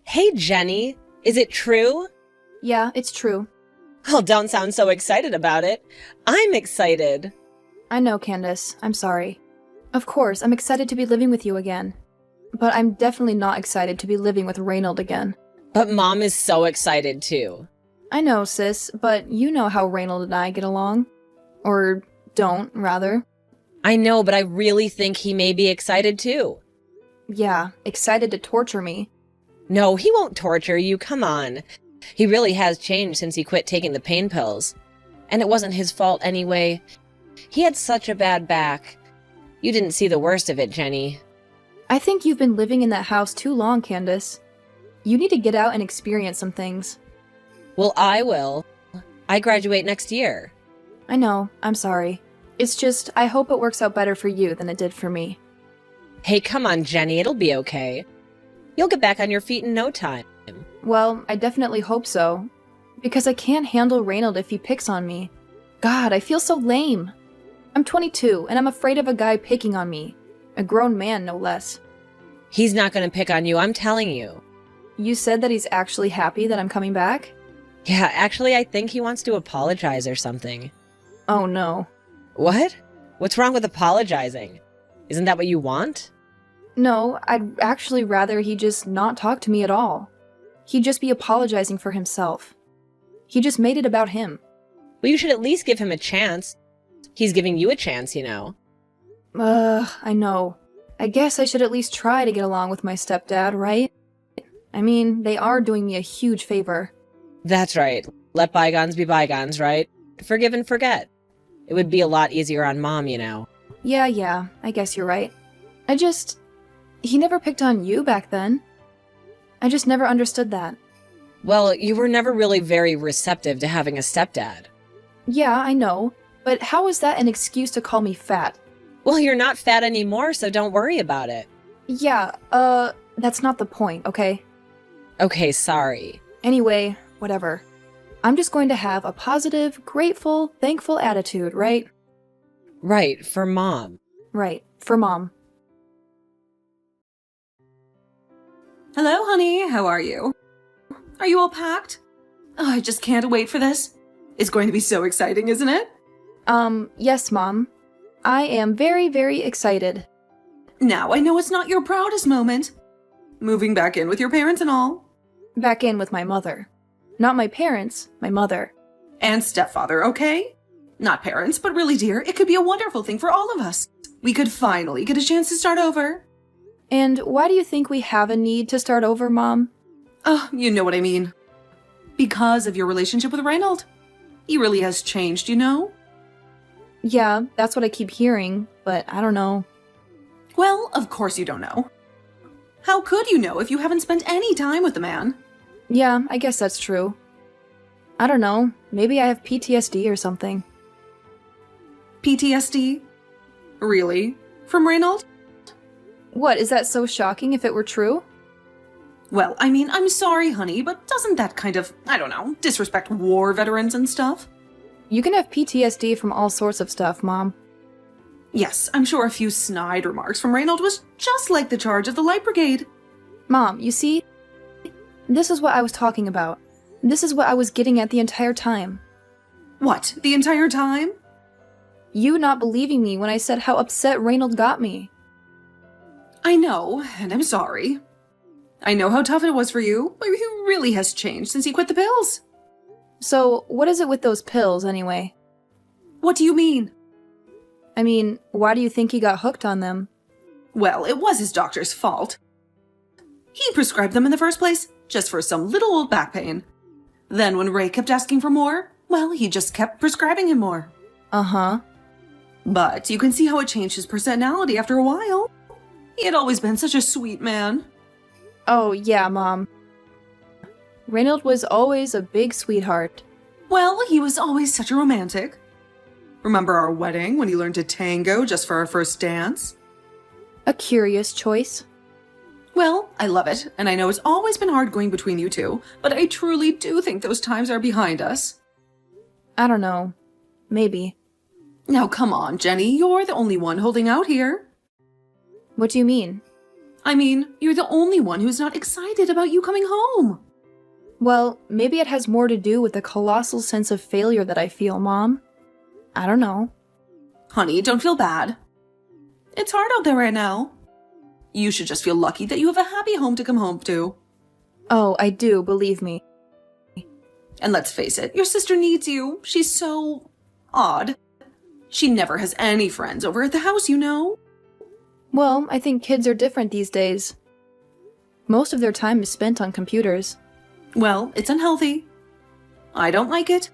Hey, Jenny, is it true? Yeah, it's true. Oh, don't sound so excited about it. I'm excited. I know, Candace. I'm sorry. Of course, I'm excited to be living with you again. But I'm definitely not excited to be living with Reynold again. But Mom is so excited too. I know, sis, but you know how Reynold and I get along. Or don't, rather. I know, but I really think he may be excited too. Yeah, excited to torture me. No, he won't torture you, come on. He really has changed since he quit taking the pain pills. And it wasn't his fault anyway. He had such a bad back. You didn't see the worst of it, Jenny. I think you've been living in that house too long, Candace. You need to get out and experience some things. Well, I will. I graduate next year. I know, I'm sorry. It's just, I hope it works out better for you than it did for me. Hey, come on, Jenny, it'll be okay. You'll get back on your feet in no time. Well, I definitely hope so. Because I can't handle Reynold if he picks on me. God, I feel so lame. I'm 22, and I'm afraid of a guy picking on me. A grown man, no less. He's not gonna pick on you, I'm telling you. You said that he's actually happy that I'm coming back? Yeah, actually, I think he wants to apologize or something. Oh no. What? What's wrong with apologizing? Isn't that what you want? No, I'd actually rather he just not talk to me at all. He'd just be apologizing for himself. He just made it about him. Well, you should at least give him a chance. He's giving you a chance, you know. I know. I guess I should at least try to get along with my stepdad, right? I mean, they are doing me a huge favor. That's right. Let bygones be bygones, right? Forgive and forget. It would be a lot easier on Mom, you know. Yeah, I guess you're right. He never picked on you back then. I just never understood that. Well, you were never really very receptive to having a stepdad. Yeah, I know. But how is that an excuse to call me fat? Well, you're not fat anymore, so don't worry about it. Yeah, that's not the point, okay? Okay, sorry. Anyway, whatever. I'm just going to have a positive, grateful, thankful attitude, right? Right, for Mom. Right, for Mom. Hello, honey. How are you? Are you all packed? Oh, I just can't wait for this. It's going to be so exciting, isn't it? Yes, Mom. I am very, very excited. Now, I know it's not your proudest moment. Moving back in with your parents and all. Back in with my mother. Not my parents, my mother. And stepfather, okay? Not parents, but really, dear, it could be a wonderful thing for all of us. We could finally get a chance to start over. And why do you think we have a need to start over, Mom? Oh, you know what I mean. Because of your relationship with Reynold. He really has changed, you know? Yeah, that's what I keep hearing, but I don't know. Well, of course you don't know. How could you know if you haven't spent any time with the man? Yeah, I guess that's true. I don't know, maybe I have PTSD or something. PTSD? Really? From Reynold? What, is that so shocking if it were true? Well, I mean, I'm sorry, honey, but doesn't that kind of, I don't know, disrespect war veterans and stuff? You can have PTSD from all sorts of stuff, Mom. Yes, I'm sure a few snide remarks from Reynold was just like the charge of the Light Brigade. Mom, you see? This is what I was talking about. This is what I was getting at the entire time. What, the entire time? You not believing me when I said how upset Reynold got me. I know, and I'm sorry. I know how tough it was for you, but he really has changed since he quit the pills. So, what is it with those pills, anyway? What do you mean? I mean, why do you think he got hooked on them? Well, it was his doctor's fault. He prescribed them in the first place, just for some little old back pain. Then when Ray kept asking for more, well, he just kept prescribing him more. Uh-huh. But you can see how it changed his personality after a while. He had always been such a sweet man. Oh, yeah, Mom. Reynold was always a big sweetheart. Well, he was always such a romantic. Remember our wedding when he learned to tango just for our first dance? A curious choice. Well, I love it, and I know it's always been hard going between you two, but I truly do think those times are behind us. I don't know. Maybe. Now come on, Jenny, you're the only one holding out here. What do you mean? I mean, you're the only one who's not excited about you coming home. Well, maybe it has more to do with the colossal sense of failure that I feel, Mom. I don't know. Honey, don't feel bad. It's hard out there right now. You should just feel lucky that you have a happy home to come home to. Oh, I do, believe me. And let's face it, your sister needs you. She's so odd. She never has any friends over at the house, you know. Well, I think kids are different these days. Most of their time is spent on computers. Well, it's unhealthy. I don't like it.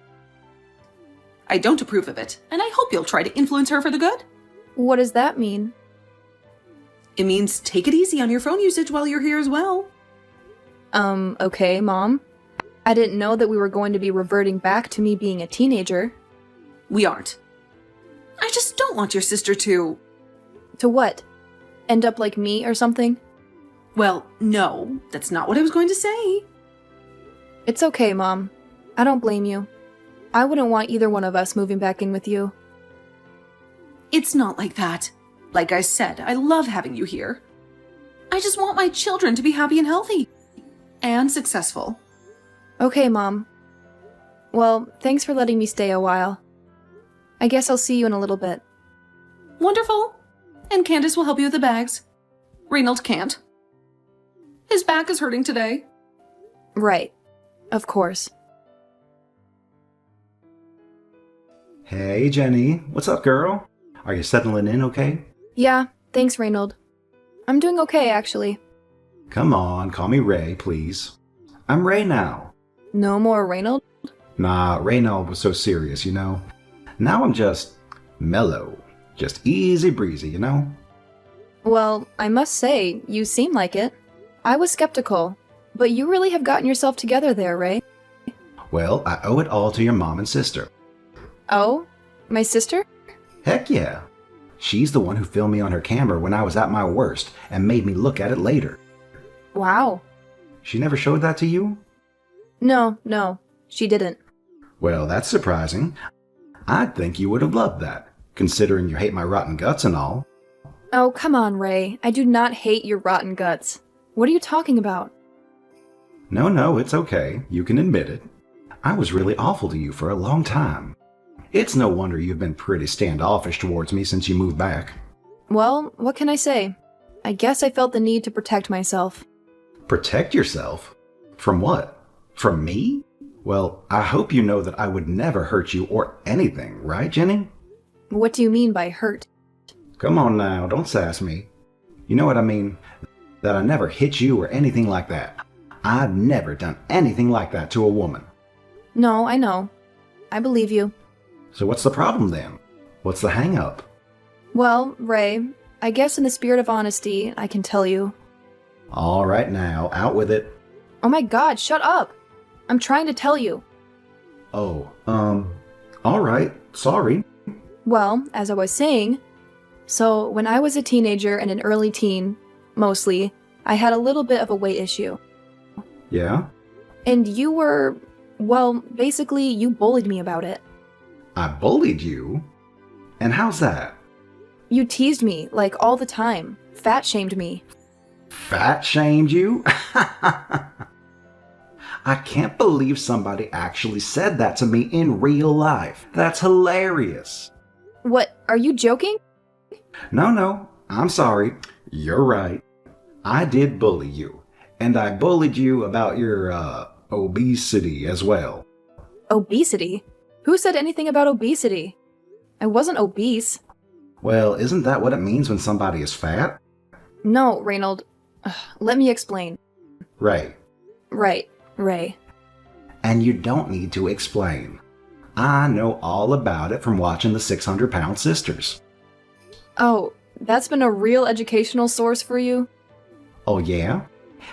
I don't approve of it, and I hope you'll try to influence her for the good. What does that mean? It means take it easy on your phone usage while you're here as well. Okay, Mom. I didn't know that we were going to be reverting back to me being a teenager. We aren't. I just don't want your sister to... To what? End up like me or something? Well, no, that's not what I was going to say. It's okay, Mom. I don't blame you. I wouldn't want either one of us moving back in with you. It's not like that. Like I said, I love having you here. I just want my children to be happy and healthy. And successful. Okay, Mom. Well, thanks for letting me stay a while. I guess I'll see you in a little bit. Wonderful. And Candace will help you with the bags. Reynold can't. His back is hurting today. Right. Of course. Hey, Jenny. What's up, girl? Are you settling in okay? Yeah, thanks, Reynold. I'm doing okay, actually. Come on, call me Ray, please. I'm Ray now. No more Reynold? Nah, Reynold was so serious, you know. Now I'm just mellow. Just easy breezy, you know? Well, I must say, you seem like it. I was skeptical, but you really have gotten yourself together there, Ray. Well, I owe it all to your mom and sister. Oh? My sister? Heck yeah. She's the one who filmed me on her camera when I was at my worst and made me look at it later. Wow. She never showed that to you? No, she didn't. Well, that's surprising. I'd think you would have loved that, considering you hate my rotten guts and all. Oh, come on, Ray. I do not hate your rotten guts. What are you talking about? No, it's okay. You can admit it. I was really awful to you for a long time. It's no wonder you've been pretty standoffish towards me since you moved back. Well, what can I say? I guess I felt the need to protect myself. Protect yourself? From what? From me? Well, I hope you know that I would never hurt you or anything, right, Jenny? What do you mean by hurt? Come on now, don't sass me. You know what I mean? That I never hit you or anything like that. I've never done anything like that to a woman. No, I know. I believe you. So what's the problem then? What's the hang-up? Well, Ray, I guess in the spirit of honesty, I can tell you. All right now, out with it. Oh my god, shut up! I'm trying to tell you. Oh, all right, sorry. Well, as I was saying, so when I was a teenager and an early teen, mostly, I had a little bit of a weight issue. Yeah? And you were, well, basically, you bullied me about it. I bullied you? And how's that? You teased me, like, all the time. Fat shamed me. Fat shamed you? I can't believe somebody actually said that to me in real life. That's hilarious. What, are you joking? No, I'm sorry. You're right. I did bully you. And I bullied you about your, obesity as well. Obesity? Who said anything about obesity? I wasn't obese. Well, isn't that what it means when somebody is fat? No, Reynold. Let me explain. Ray. Right, Ray. And you don't need to explain. I know all about it from watching the 600-pound sisters. Oh, that's been a real educational source for you? Oh yeah?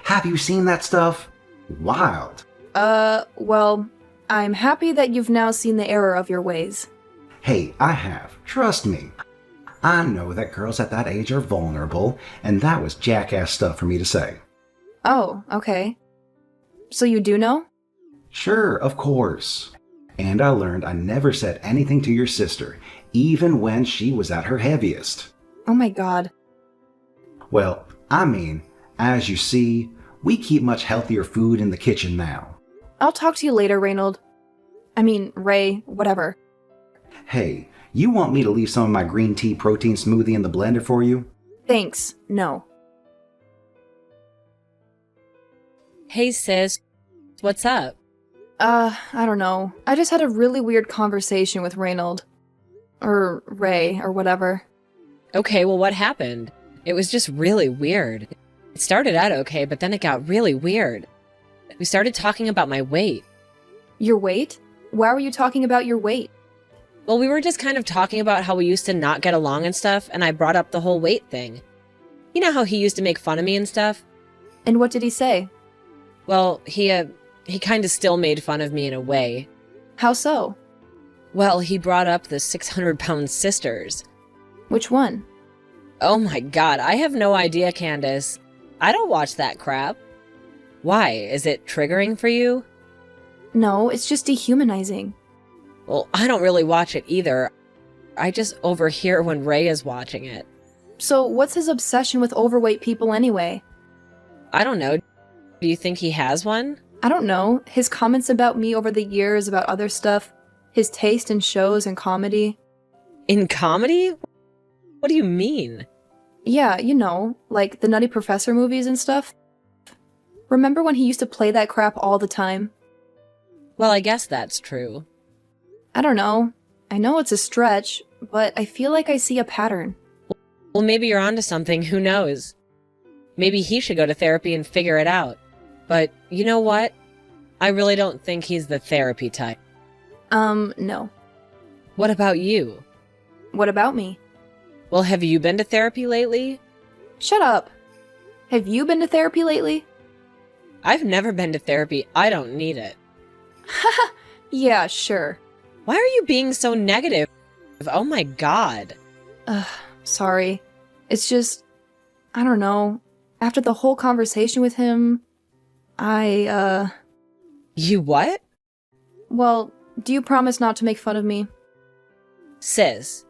Have you seen that stuff? Wild. Well, I'm happy that you've now seen the error of your ways. Hey, I have. Trust me. I know that girls at that age are vulnerable, and that was jackass stuff for me to say. Oh, okay. So you do know? Sure, of course. And I learned I never said anything to your sister, even when she was at her heaviest. Oh my god. Well, I mean, as you see, we keep much healthier food in the kitchen now. I'll talk to you later, Ray, whatever. Hey, you want me to leave some of my green tea protein smoothie in the blender for you? Thanks, no. Hey, sis. What's up? I don't know. I just had a really weird conversation with Reynold. Or Ray, or whatever. Okay, well, what happened? It was just really weird. It started out okay, but then it got really weird. We started talking about my weight. Your weight? Why were you talking about your weight? Well, we were just kind of talking about how we used to not get along and stuff, and I brought up the whole weight thing. You know how he used to make fun of me and stuff? And what did he say? Well, he kind of still made fun of me in a way. How so? Well, he brought up the 600-pound sisters. Which one? Oh my god, I have no idea, Candace. I don't watch that crap. Why? Is it triggering for you? No, it's just dehumanizing. Well, I don't really watch it either. I just overhear when Ray is watching it. So what's his obsession with overweight people anyway? I don't know. Do you think he has one? I don't know. His comments about me over the years about other stuff. His taste in shows and comedy. In comedy? What do you mean? Yeah, you know, like the Nutty Professor movies and stuff. Remember when he used to play that crap all the time? Well, I guess that's true. I don't know. I know it's a stretch, but I feel like I see a pattern. Well, maybe you're onto something, who knows? Maybe he should go to therapy and figure it out. But you know what? I really don't think he's the therapy type. No. What about you? What about me? Well, have you been to therapy lately? Shut up. Have you been to therapy lately? I've never been to therapy. I don't need it. Haha, yeah, sure. Why are you being so negative? Oh my god. Sorry. It's just, I don't know. After the whole conversation with him, You what? Well, do you promise not to make fun of me? Sis,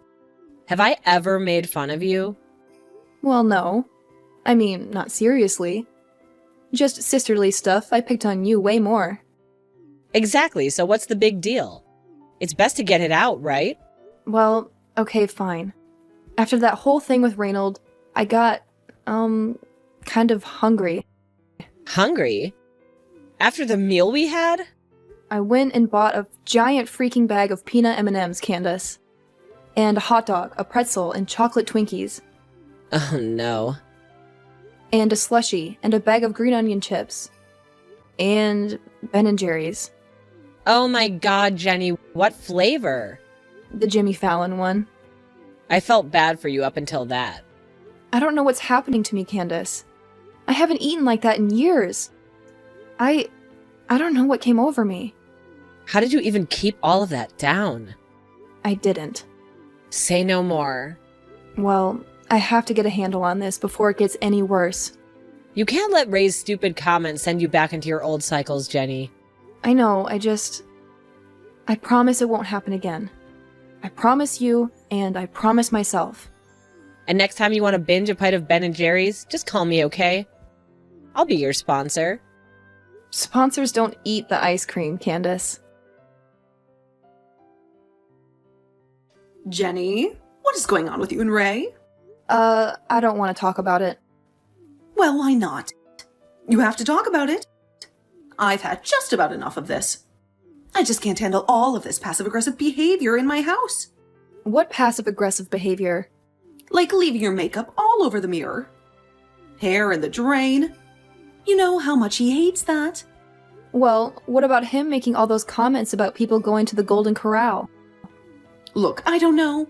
have I ever made fun of you? Well, no. I mean, not seriously. Just sisterly stuff. I picked on you way more. Exactly, so what's the big deal? It's best to get it out, right? Well, okay, fine. After that whole thing with Reynold, I got, kind of hungry. Hungry? After the meal we had? I went and bought a giant freaking bag of peanut M&Ms, Candace. And a hot dog, a pretzel, and chocolate Twinkies. Oh no. And a slushie, and a bag of green onion chips. And Ben & Jerry's. Oh my god, Jenny, what flavor? The Jimmy Fallon one. I felt bad for you up until that. I don't know what's happening to me, Candace. I haven't eaten like that in years. I don't know what came over me. How did you even keep all of that down? I didn't. Say no more. Well, I have to get a handle on this before it gets any worse. You can't let Ray's stupid comments send you back into your old cycles, Jenny. I know, I promise it won't happen again. I promise you, and I promise myself. And next time you want to binge a pint of Ben & Jerry's, just call me, okay? I'll be your sponsor. Sponsors don't eat the ice cream, Candace. Jenny, what is going on with you and Ray? I don't want to talk about it. Well, why not? You have to talk about it. I've had just about enough of this. I just can't handle all of this passive-aggressive behavior in my house. What passive-aggressive behavior? Like leaving your makeup all over the mirror. Hair in the drain. You know how much he hates that. Well, what about him making all those comments about people going to the Golden Corral? Look, I don't know.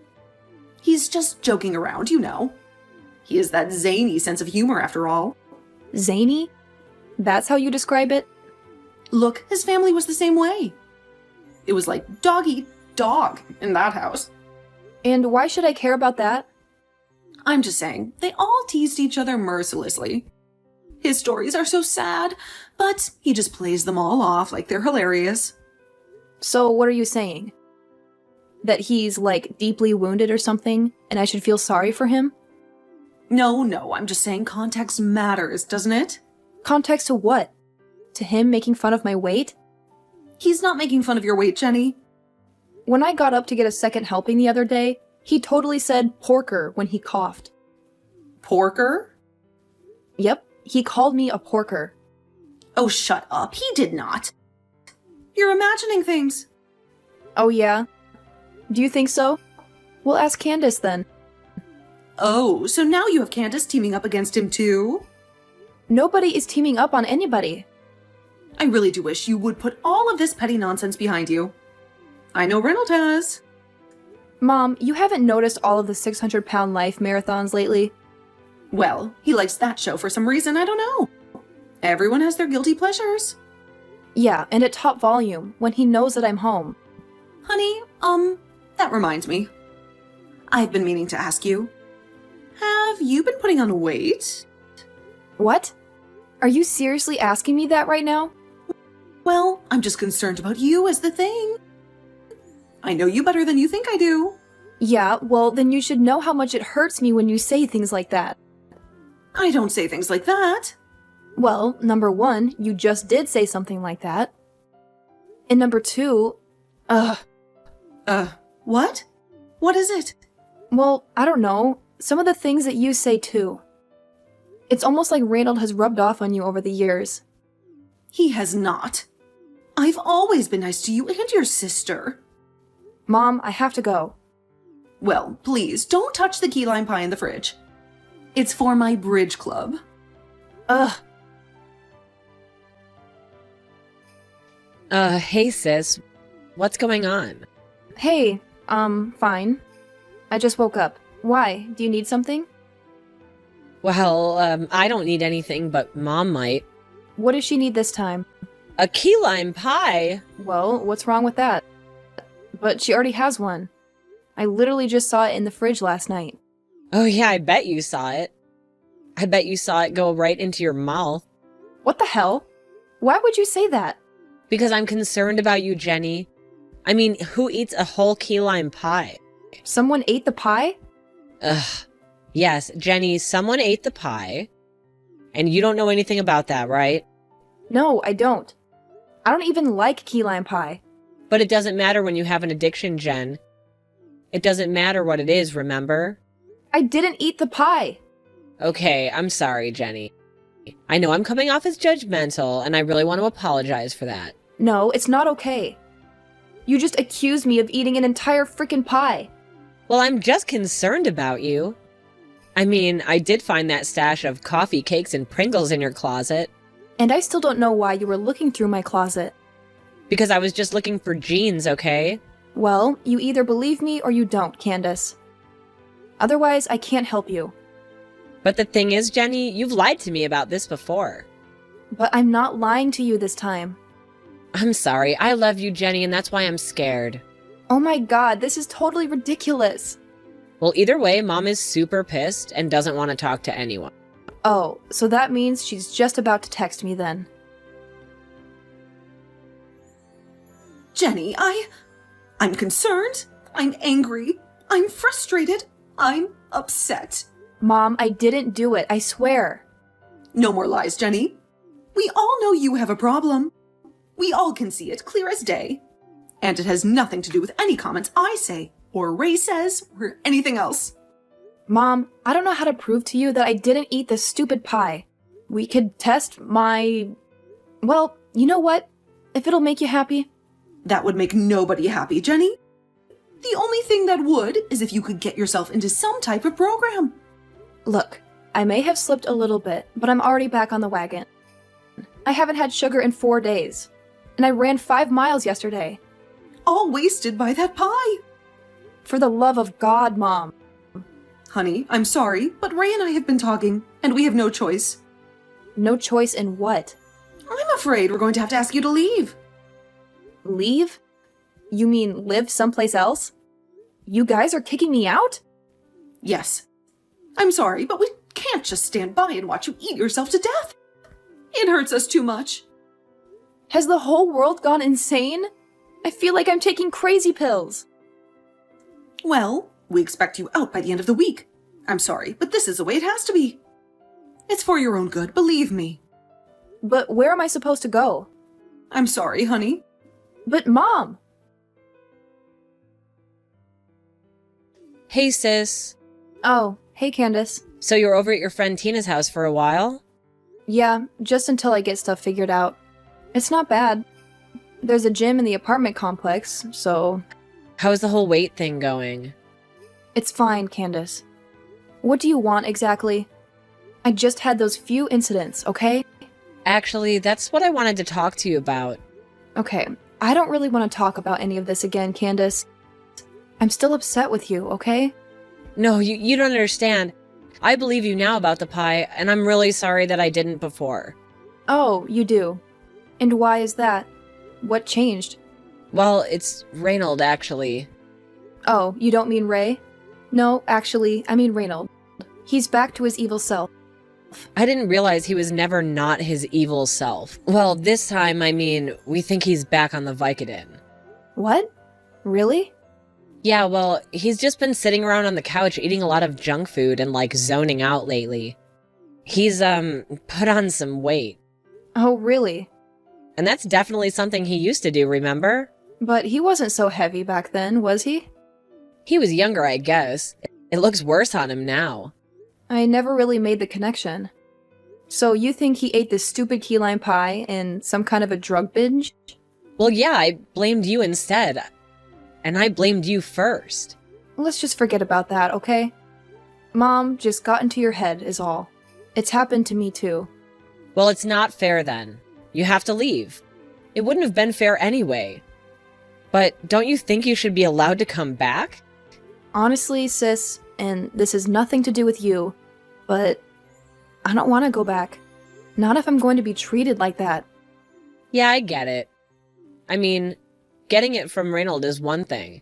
He's just joking around, you know. He has that zany sense of humor after all. Zany? That's how you describe it? Look, his family was the same way. It was like dog eat dog in that house. And why should I care about that? I'm just saying, they all teased each other mercilessly. His stories are so sad, but he just plays them all off like they're hilarious. So what are you saying? That he's, like, deeply wounded or something, and I should feel sorry for him? No, I'm just saying context matters, doesn't it? Context to what? To him making fun of my weight? He's not making fun of your weight, Jenny. When I got up to get a second helping the other day, he totally said porker when he coughed. Porker? Yep, he called me a porker. Oh, shut up. He did not. You're imagining things. Oh yeah? Do you think so? We'll ask Candace then. Oh, so now you have Candace teaming up against him too? Nobody is teaming up on anybody. I really do wish you would put all of this petty nonsense behind you. I know Reynolds has. Mom, you haven't noticed all of the 600-pound life marathons lately? Well, he likes that show for some reason, I don't know. Everyone has their guilty pleasures. Yeah, and at top volume, when he knows that I'm home. Honey, that reminds me. I've been meaning to ask you. Have you been putting on weight? What? Are you seriously asking me that right now? Well, I'm just concerned about you as the thing. I know you better than you think I do. Yeah, well, then you should know how much it hurts me when you say things like that. I don't say things like that. Well, number one, you just did say something like that. And number two, What? What is it? well, I don't know. Some of the things that you say too. It's almost like Reynold has rubbed off on you over the years. He has not. I've always been nice to you and your sister. Mom, I have to go. Well, please, don't touch the key lime pie in the fridge. It's for my bridge club. Ugh. Hey sis, what's going on? Hey, fine. I just woke up. Why? Do you need something? Well, I don't need anything, but Mom might. What does she need this time? A key lime pie? Well, what's wrong with that? But she already has one. I literally just saw it in the fridge last night. Oh yeah, I bet you saw it. I bet you saw it go right into your mouth. What the hell? Why would you say that? Because I'm concerned about you, Jenny. I mean, who eats a whole key lime pie? Someone ate the pie? Ugh. Yes, Jenny, someone ate the pie. And you don't know anything about that, right? No, I don't. I don't even like key lime pie. But it doesn't matter when you have an addiction, Jen. It doesn't matter what it is, remember? I didn't eat the pie. Okay, I'm sorry, Jenny. I know I'm coming off as judgmental, and I really want to apologize for that. No, it's not okay. You just accused me of eating an entire frickin' pie. Well, I'm just concerned about you. I mean, I did find that stash of coffee, cakes, and Pringles in your closet. And I still don't know why you were looking through my closet. Because I was just looking for jeans, okay? Well, you either believe me or you don't, Candace. Otherwise, I can't help you. But the thing is, Jenny, you've lied to me about this before. But I'm not lying to you this time. I'm sorry. I love you, Jenny, and that's why I'm scared. Oh my god, this is totally ridiculous. Well, either way, Mom is super pissed and doesn't want to talk to anyone. Oh, so that means she's just about to text me then. Jenny, I'm concerned. I'm angry. I'm frustrated. I'm upset. Mom, I didn't do it, I swear. No more lies, Jenny. We all know you have a problem. We all can see it clear as day. And it has nothing to do with any comments I say, or Ray says, or anything else. Mom, I don't know how to prove to you that I didn't eat this stupid pie. We could test my... Well, you know what? If it'll make you happy. That would make nobody happy, Jenny. The only thing that would is if you could get yourself into some type of program. Look, I may have slipped a little bit, but I'm already back on the wagon. I haven't had sugar in 4 days. And I ran 5 miles yesterday. All wasted by that pie. For the love of God, Mom. Honey, I'm sorry, but Ray and I have been talking, and we have no choice. No choice in what? I'm afraid we're going to have to ask you to leave. Leave? You mean live someplace else? You guys are kicking me out? Yes. I'm sorry, but we can't just stand by and watch you eat yourself to death. It hurts us too much. Has the whole world gone insane? I feel like I'm taking crazy pills. Well, we expect you out by the end of the week. I'm sorry, but this is the way it has to be. It's for your own good, believe me. But where am I supposed to go? I'm sorry, honey. But Mom! Hey, sis. Oh, hey Candace. So you're over at your friend Tina's house for a while? Yeah, just until I get stuff figured out. It's not bad. There's a gym in the apartment complex, so... How's the whole weight thing going? It's fine, Candace. What do you want exactly? I just had those few incidents, okay? Actually, that's what I wanted to talk to you about. Okay, I don't really want to talk about any of this again, Candace. I'm still upset with you, okay? No, you don't understand. I believe you now about the pie, and I'm really sorry that I didn't before. Oh, you do. And why is that? What changed? Well, it's Reynold, actually. Oh, you don't mean Ray? No, actually, I mean Reynold. He's back to his evil self. I didn't realize he was never not his evil self. Well, this time, I mean, we think he's back on the Vicodin. What? Really? Yeah, well, he's just been sitting around on the couch eating a lot of junk food and, like, zoning out lately. He's, put on some weight. Oh, really? And that's definitely something he used to do, remember? But he wasn't so heavy back then, was he? He was younger, I guess. It looks worse on him now. I never really made the connection. So you think he ate this stupid key lime pie in some kind of a drug binge? Well, yeah, I blamed you instead. And I blamed you first. Let's just forget about that, okay? Mom just got into your head is all. It's happened to me too. Well, it's not fair then. You have to leave. It wouldn't have been fair anyway. But don't you think you should be allowed to come back? Honestly, sis, and this has nothing to do with you, but I don't want to go back. Not if I'm going to be treated like that. Yeah, I get it. I mean, getting it from Reynold is one thing.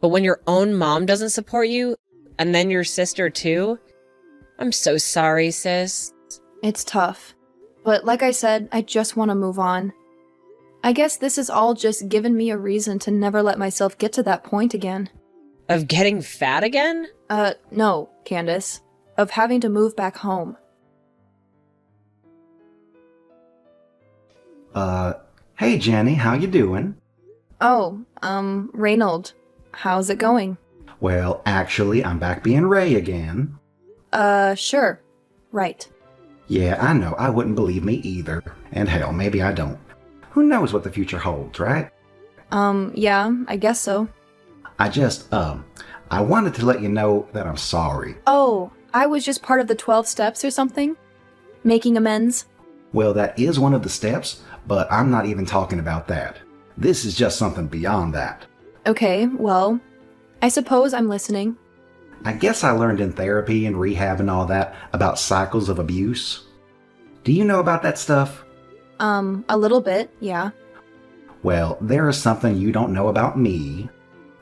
But when your own mom doesn't support you, and then your sister too, I'm so sorry, sis. It's tough. But like I said, I just want to move on. I guess this has all just given me a reason to never let myself get to that point again. Of getting fat again? No, Candace. Of having to move back home. Hey Jenny, how you doing? Oh, Reynold. How's it going? Well, actually, I'm back being Ray again. Sure. Right. Yeah, I know, I wouldn't believe me either. And hell, maybe I don't. Who knows what the future holds, right? Yeah, I guess so. I wanted to let you know that I'm sorry. Oh, I was just part of the 12 steps or something? Making amends? Well, that is one of the steps, but I'm not even talking about that. This is just something beyond that. Okay, well, I suppose I'm listening. I guess I learned in therapy and rehab and all that about cycles of abuse. Do you know about that stuff? A little bit, yeah. Well, there is something you don't know about me,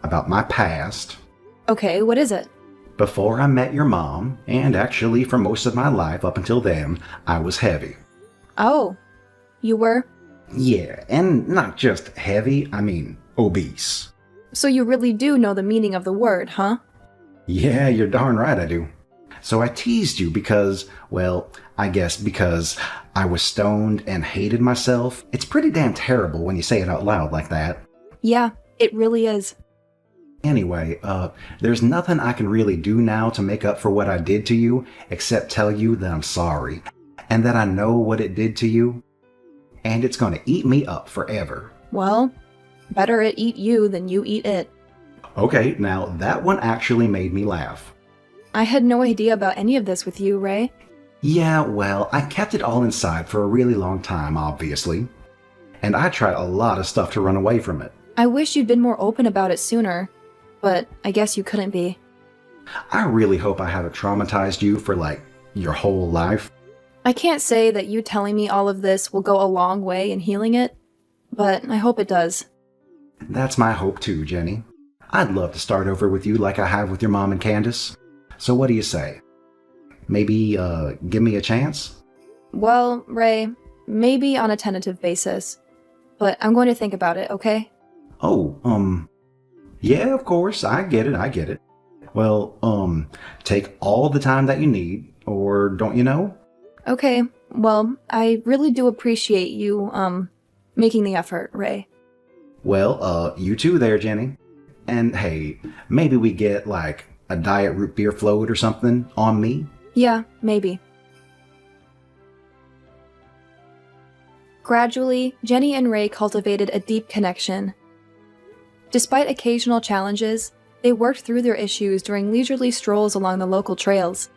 about my past. Okay, what is it? Before I met your mom, and actually for most of my life up until then, I was heavy. Oh, you were? Yeah, and not just heavy, I mean obese. So you really do know the meaning of the word, huh? Yeah, you're darn right I do. So I teased you because, well, I guess because I was stoned and hated myself. It's pretty damn terrible when you say it out loud like that. Yeah, it really is. Anyway, there's nothing I can really do now to make up for what I did to you, except tell you that I'm sorry, and that I know what it did to you, and it's gonna eat me up forever. Well, better it eat you than you eat it. Okay, now that one actually made me laugh. I had no idea about any of this with you, Ray. Yeah, well, I kept it all inside for a really long time, obviously. And I tried a lot of stuff to run away from it. I wish you'd been more open about it sooner, but I guess you couldn't be. I really hope I haven't traumatized you for, like, your whole life. I can't say that you telling me all of this will go a long way in healing it, but I hope it does. That's my hope too, Jenny. I'd love to start over with you like I have with your mom and Candace. So what do you say? Maybe, give me a chance? Well, Ray, maybe on a tentative basis. But I'm going to think about it, okay? Oh, yeah, of course, I get it. Well, take all the time that you need, or don't you know? Okay, well, I really do appreciate you, making the effort, Ray. Well, you too there, Jenny. And hey, maybe we get like a diet root beer float or something on me? Yeah, maybe. Gradually, Jenny and Ray cultivated a deep connection. Despite occasional challenges, they worked through their issues during leisurely strolls along the local trails.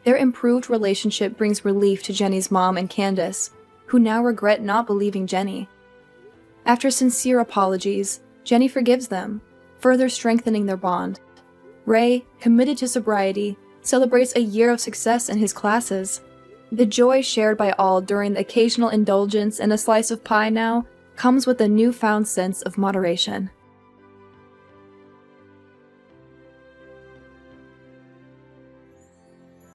Their improved relationship brings relief to Jenny's mom and Candace, who now regret not believing Jenny. After sincere apologies, Jenny forgives them, further strengthening their bond. Ray, committed to sobriety, celebrates a year of success in his classes. The joy shared by all during the occasional indulgence in a slice of pie now comes with a newfound sense of moderation.